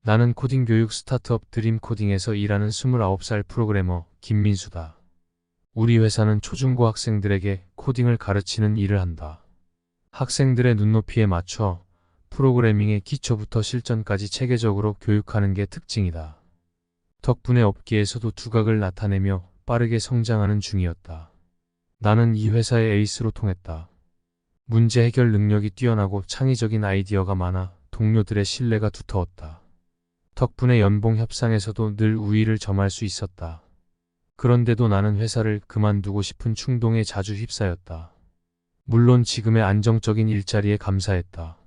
나는 코딩 교육 스타트업 드림코딩에서 일하는 29살 프로그래머 김민수다. 우리 회사는 초중고 학생들에게 코딩을 가르치는 일을 한다. 학생들의 눈높이에 맞춰 프로그래밍의 기초부터 실전까지 체계적으로 교육하는 게 특징이다. 덕분에 업계에서도 두각을 나타내며 빠르게 성장하는 중이었다. 나는 이 회사의 에이스로 통했다. 문제 해결 능력이 뛰어나고 창의적인 아이디어가 많아 동료들의 신뢰가 두터웠다. 덕분에 연봉 협상에서도 늘 우위를 점할 수 있었다. 그런데도 나는 회사를 그만두고 싶은 충동에 자주 휩싸였다. 물론 지금의 안정적인 일자리에 감사했다.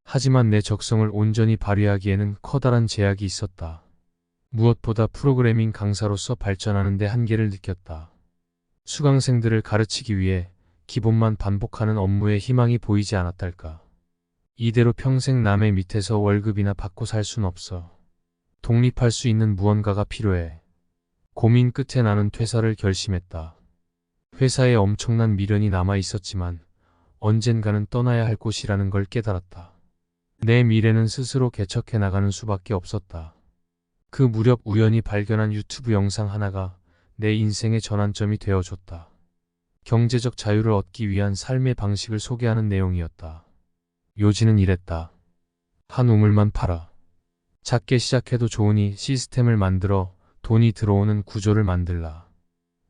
하지만 내 적성을 온전히 발휘하기에는 커다란 제약이 있었다. 무엇보다 프로그래밍 강사로서 발전하는 데 한계를 느꼈다. 수강생들을 가르치기 위해 기본만 반복하는 업무에 희망이 보이지 않았달까. 이대로 평생 남의 밑에서 월급이나 받고 살 순 없어. 독립할 수 있는 무언가가 필요해. 고민 끝에 나는 퇴사를 결심했다. 회사에 엄청난 미련이 남아 있었지만 언젠가는 떠나야 할 곳이라는 걸 깨달았다. 내 미래는 스스로 개척해 나가는 수밖에 없었다. 그 무렵 우연히 발견한 유튜브 영상 하나가 내 인생의 전환점이 되어줬다. 경제적 자유를 얻기 위한 삶의 방식을 소개하는 내용이었다. 요지는 이랬다. 한 우물만 팔아. 작게 시작해도 좋으니 시스템을 만들어 돈이 들어오는 구조를 만들라.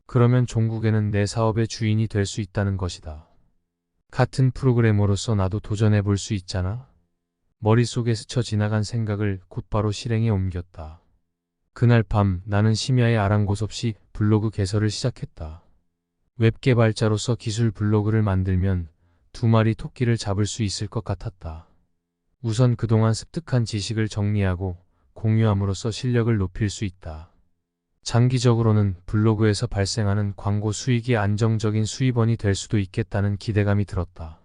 그러면 종국에는 내 사업의 주인이 될 수 있다는 것이다. 같은 프로그래머로서 나도 도전해 볼 수 있잖아? 머릿속에 스쳐 지나간 생각을 곧바로 실행에 옮겼다. 그날 밤 나는 심야에 아랑곳 없이 블로그 개설을 시작했다. 웹 개발자로서 기술 블로그를 만들면 두 마리 토끼를 잡을 수 있을 것 같았다. 우선 그동안 습득한 지식을 정리하고 공유함으로써 실력을 높일 수 있다. 장기적으로는 블로그에서 발생하는 광고 수익이 안정적인 수입원이 될 수도 있겠다는 기대감이 들었다.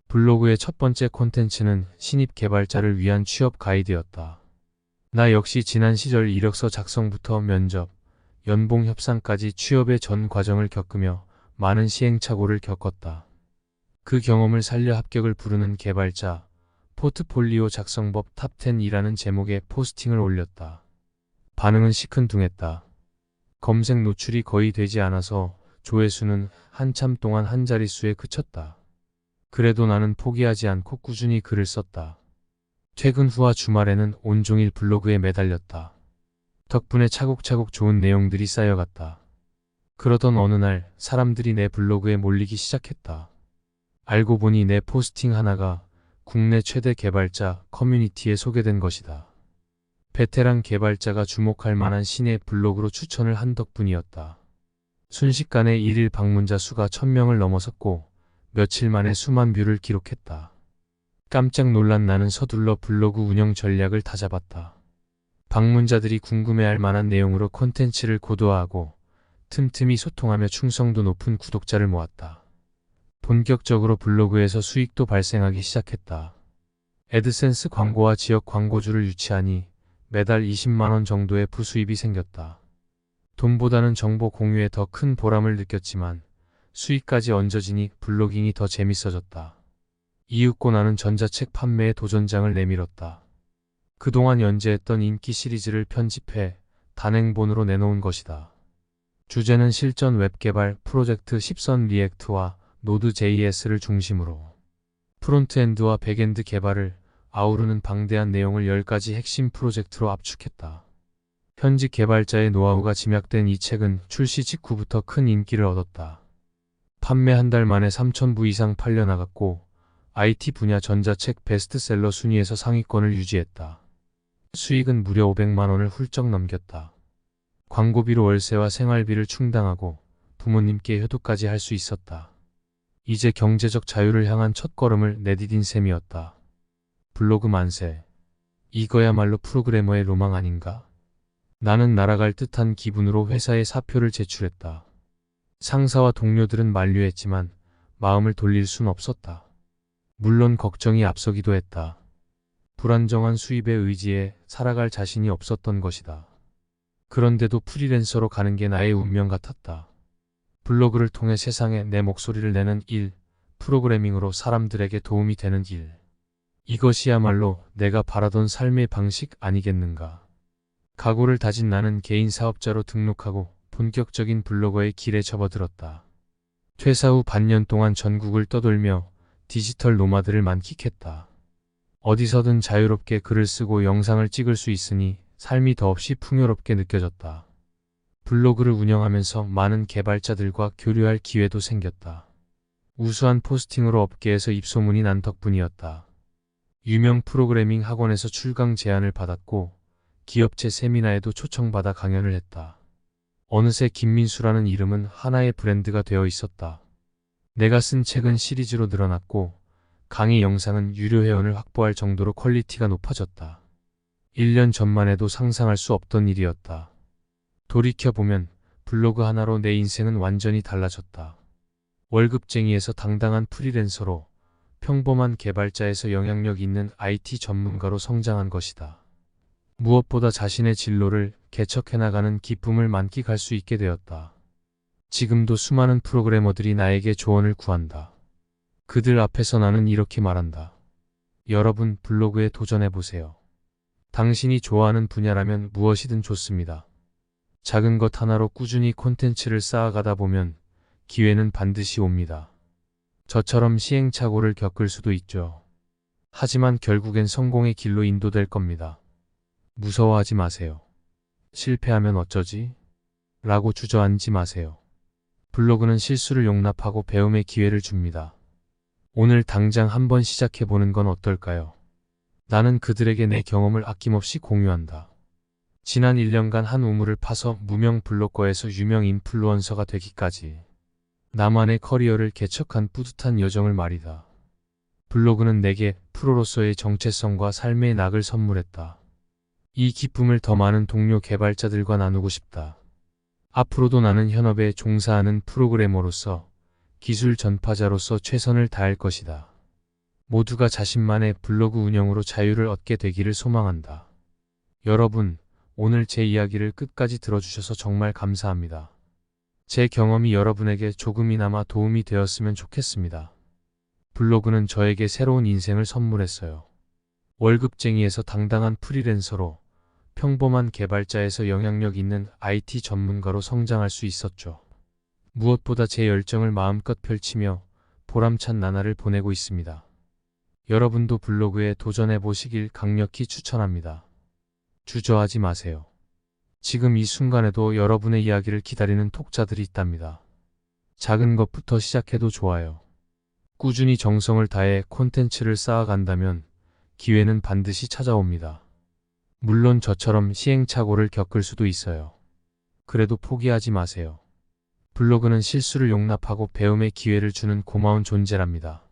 블로그의 첫 번째 콘텐츠는 신입 개발자를 위한 취업 가이드였다. 나 역시 지난 시절 이력서 작성부터 면접, 연봉 협상까지 취업의 전 과정을 겪으며 많은 시행착오를 겪었다. 그 경험을 살려 합격을 부르는 개발자, 포트폴리오 작성법 탑10이라는 제목의 포스팅을 올렸다. 반응은 시큰둥했다. 검색 노출이 거의 되지 않아서 조회수는 한참 동안 한 자릿수에 그쳤다. 그래도 나는 포기하지 않고 꾸준히 글을 썼다. 퇴근 후와 주말에는 온종일 블로그에 매달렸다. 덕분에 차곡차곡 좋은 내용들이 쌓여갔다. 그러던 어느 날 사람들이 내 블로그에 몰리기 시작했다. 알고 보니 내 포스팅 하나가 국내 최대 개발자 커뮤니티에 소개된 것이다. 베테랑 개발자가 주목할 만한 신의 블로그로 추천을 한 덕분이었다. 순식간에 일일 방문자 수가 1000명을 넘어섰고 며칠 만에 수만 뷰를 기록했다. 깜짝 놀란 나는 서둘러 블로그 운영 전략을 다잡았다. 방문자들이 궁금해할 만한 내용으로 콘텐츠를 고도화하고 틈틈이 소통하며 충성도 높은 구독자를 모았다. 본격적으로 블로그에서 수익도 발생하기 시작했다. 애드센스 광고와 지역 광고주를 유치하니 매달 20만원 정도의 부수입이 생겼다. 돈보다는 정보 공유에 더 큰 보람을 느꼈지만 수익까지 얹어지니 블로깅이 더 재밌어졌다. 이윽고 나는 전자책 판매에 도전장을 내밀었다. 그동안 연재했던 인기 시리즈를 편집해 단행본으로 내놓은 것이다. 주제는 실전 웹개발 프로젝트 10선 리액트와 노드.js를 중심으로 프론트엔드와 백엔드 개발을 아우르는 방대한 내용을 10가지 핵심 프로젝트로 압축했다. 현직 개발자의 노하우가 집약된 이 책은 출시 직후부터 큰 인기를 얻었다. 판매 한 달 만에 3000부 이상 팔려나갔고 IT 분야 전자책 베스트셀러 순위에서 상위권을 유지했다. 수익은 무려 500만원을 훌쩍 넘겼다. 광고비로 월세와 생활비를 충당하고 부모님께 효도까지 할 수 있었다. 이제 경제적 자유를 향한 첫걸음을 내디딘 셈이었다. 블로그 만세. 이거야말로 프로그래머의 로망 아닌가? 나는 날아갈 듯한 기분으로 회사에 사표를 제출했다. 상사와 동료들은 만류했지만 마음을 돌릴 순 없었다. 물론 걱정이 앞서기도 했다. 불안정한 수입의 의지에 살아갈 자신이 없었던 것이다. 그런데도 프리랜서로 가는 게 나의 운명 같았다. 블로그를 통해 세상에 내 목소리를 내는 일, 프로그래밍으로 사람들에게 도움이 되는 일. 이것이야말로 내가 바라던 삶의 방식 아니겠는가. 각오를 다진 나는 개인 사업자로 등록하고 본격적인 블로거의 길에 접어들었다. 퇴사 후 반년 동안 전국을 떠돌며 디지털 노마드를 만끽했다. 어디서든 자유롭게 글을 쓰고 영상을 찍을 수 있으니 삶이 더없이 풍요롭게 느껴졌다. 블로그를 운영하면서 많은 개발자들과 교류할 기회도 생겼다. 우수한 포스팅으로 업계에서 입소문이 난 덕분이었다. 유명 프로그래밍 학원에서 출강 제안을 받았고 기업체 세미나에도 초청받아 강연을 했다. 어느새 김민수라는 이름은 하나의 브랜드가 되어 있었다. 내가 쓴 책은 시리즈로 늘어났고 강의 영상은 유료 회원을 확보할 정도로 퀄리티가 높아졌다. 1년 전만 해도 상상할 수 없던 일이었다. 돌이켜보면 블로그 하나로 내 인생은 완전히 달라졌다. 월급쟁이에서 당당한 프리랜서로, 평범한 개발자에서 영향력 있는 IT 전문가로 성장한 것이다. 무엇보다 자신의 진로를 개척해나가는 기쁨을 만끽할 수 있게 되었다. 지금도 수많은 프로그래머들이 나에게 조언을 구한다. 그들 앞에서 나는 이렇게 말한다. 여러분, 블로그에 도전해보세요. 당신이 좋아하는 분야라면 무엇이든 좋습니다. 작은 것 하나로 꾸준히 콘텐츠를 쌓아가다 보면 기회는 반드시 옵니다. 저처럼 시행착오를 겪을 수도 있죠. 하지만 결국엔 성공의 길로 인도될 겁니다. 무서워하지 마세요. 실패하면 어쩌지? 라고 주저앉지 마세요. 블로그는 실수를 용납하고 배움의 기회를 줍니다. 오늘 당장 한번 시작해보는 건 어떨까요? 나는 그들에게 내 경험을 아낌없이 공유한다. 지난 1년간 한 우물을 파서 무명 블로거에서 유명 인플루언서가 되기까지 나만의 커리어를 개척한 뿌듯한 여정을 말이다. 블로그는 내게 프로로서의 정체성과 삶의 낙을 선물했다. 이 기쁨을 더 많은 동료 개발자들과 나누고 싶다. 앞으로도 나는 현업에 종사하는 프로그래머로서, 기술 전파자로서 최선을 다할 것이다. 모두가 자신만의 블로그 운영으로 자유를 얻게 되기를 소망한다. 여러분, 오늘 제 이야기를 끝까지 들어주셔서 정말 감사합니다. 제 경험이 여러분에게 조금이나마 도움이 되었으면 좋겠습니다. 블로그는 저에게 새로운 인생을 선물했어요. 월급쟁이에서 당당한 프리랜서로, 평범한 개발자에서 영향력 있는 IT 전문가로 성장할 수 있었죠. 무엇보다 제 열정을 마음껏 펼치며 보람찬 나날을 보내고 있습니다. 여러분도 블로그에 도전해 보시길 강력히 추천합니다. 주저하지 마세요. 지금 이 순간에도 여러분의 이야기를 기다리는 독자들이 있답니다. 작은 것부터 시작해도 좋아요. 꾸준히 정성을 다해 콘텐츠를 쌓아간다면 기회는 반드시 찾아옵니다. 물론 저처럼 시행착오를 겪을 수도 있어요. 그래도 포기하지 마세요. 블로그는 실수를 용납하고 배움의 기회를 주는 고마운 존재랍니다.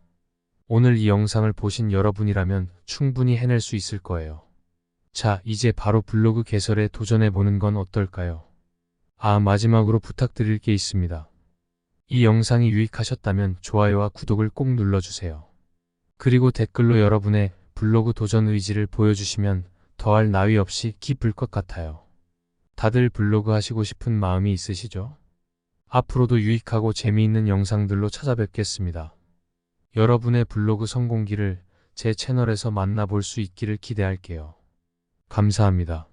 오늘 이 영상을 보신 여러분이라면 충분히 해낼 수 있을 거예요. 자, 이제 바로 블로그 개설에 도전해보는 건 어떨까요? 마지막으로 부탁드릴 게 있습니다. 이 영상이 유익하셨다면 좋아요와 구독을 꼭 눌러주세요. 그리고 댓글로 여러분의 블로그 도전 의지를 보여주시면 더할 나위 없이 기쁠 것 같아요. 다들 블로그 하시고 싶은 마음이 있으시죠? 앞으로도 유익하고 재미있는 영상들로 찾아뵙겠습니다. 여러분의 블로그 성공기를 제 채널에서 만나볼 수 있기를 기대할게요. 감사합니다.